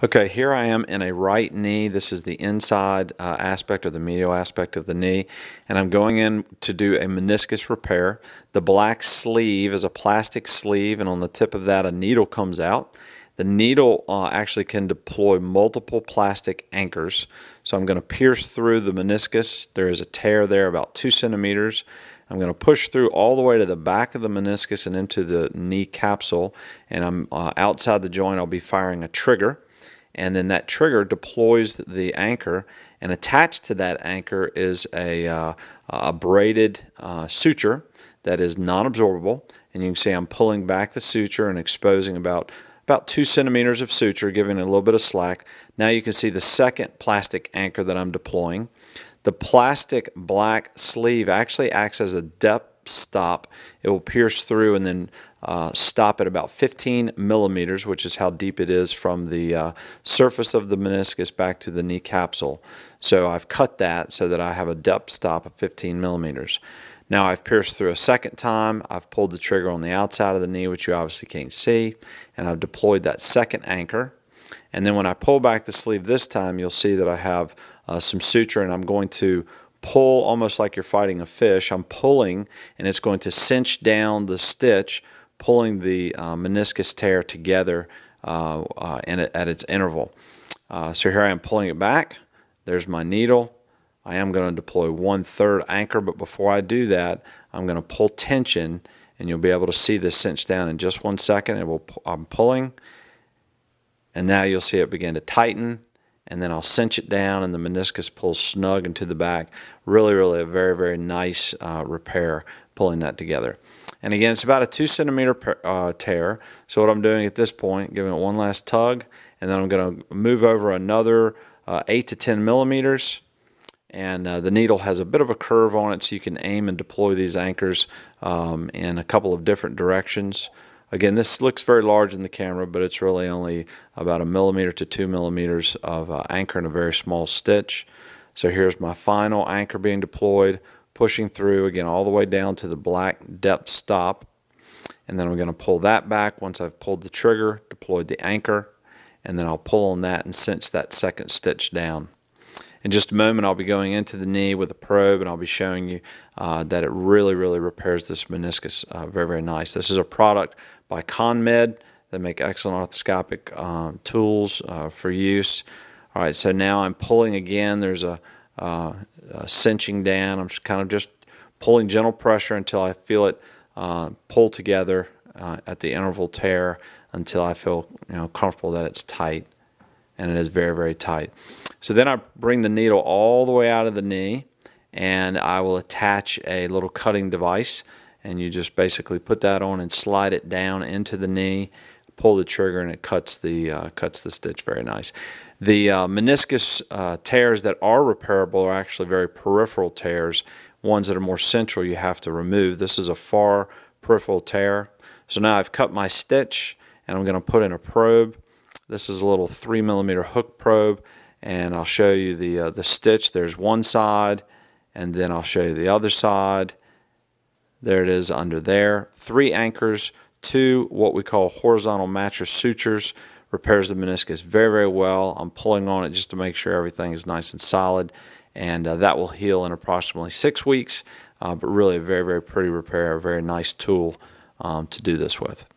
Okay, here I am in a right knee. This is the inside aspect or the medial aspect of the knee, and I'm going in to do a meniscus repair. The black sleeve is a plastic sleeve, and on the tip of that a needle comes out. The needle actually can deploy multiple plastic anchors. So I'm going to pierce through the meniscus. There is a tear there about 2 centimeters. I'm going to push through all the way to the back of the meniscus and into the knee capsule, and I'm outside the joint. I'll be firing a trigger, and then that trigger deploys the anchor, and attached to that anchor is a braided suture that is non-absorbable, and you can see I'm pulling back the suture and exposing about 2 centimeters of suture, giving it a little bit of slack. Now you can see the second plastic anchor that I'm deploying. The plastic black sleeve actually acts as a depth stop. It will pierce through and then stop at about 15 millimeters, which is how deep it is from the surface of the meniscus back to the knee capsule. So I've cut that so that I have a depth stop of 15 millimeters. Now I've pierced through a second time. I've pulled the trigger on the outside of the knee, which you obviously can't see, and I've deployed that second anchor. And then when I pull back the sleeve this time, you'll see that I have some suture, and I'm going to pull almost like you're fighting a fish. I'm pulling, and it's going to cinch down the stitch, pulling the meniscus tear together at its interval. So here I am pulling it back. There's my needle. I am going to deploy 1/3 anchor, but before I do that, I'm going to pull tension, and you'll be able to see this cinch down in just 1 second. I'm pulling, and now you'll see it begin to tighten, and then I'll cinch it down, and the meniscus pulls snug into the back. Really a very, very nice repair pulling that together. And again, it's about a 2 centimeter tear. So what I'm doing at this point, giving it one last tug, and then I'm going to move over another 8 to 10 millimeters. And the needle has a bit of a curve on it, so you can aim and deploy these anchors in a couple of different directions. Again, this looks very large in the camera, but it's really only about 1 millimeter to 2 millimeters of anchor in a very small stitch. So here's my final anchor being deployed, pushing through again all the way down to the black depth stop. And then I'm going to pull that back once I've pulled the trigger, deployed the anchor, and then I'll pull on that and cinch that second stitch down. In just a moment, I'll be going into the knee with a probe, and I'll be showing you that it really repairs this meniscus very nice. This is a product by ConMed. They make excellent arthroscopic tools for use. All right, so now I'm pulling again. There's a cinching down. I'm just pulling gentle pressure until I feel it pull together at the interval tear until I feel comfortable that it's tight, and it is very tight. So then I bring the needle all the way out of the knee, and I will attach a little cutting device, and you just basically put that on and slide it down into the knee, pull the trigger, and it cuts the stitch very nice. The meniscus tears that are repairable are actually very peripheral tears. Ones that are more central you have to remove. This is a far peripheral tear. So now I've cut my stitch, and I'm going to put in a probe. This is a little 3 millimeter hook probe, and I'll show you the stitch. There's one side, and then I'll show you the other side. There it is under there. 3 anchors, 2 what we call horizontal mattress sutures. Repairs the meniscus very well. I'm pulling on it just to make sure everything is nice and solid, and that will heal in approximately 6 weeks. But really a very pretty repair, a very nice tool to do this with.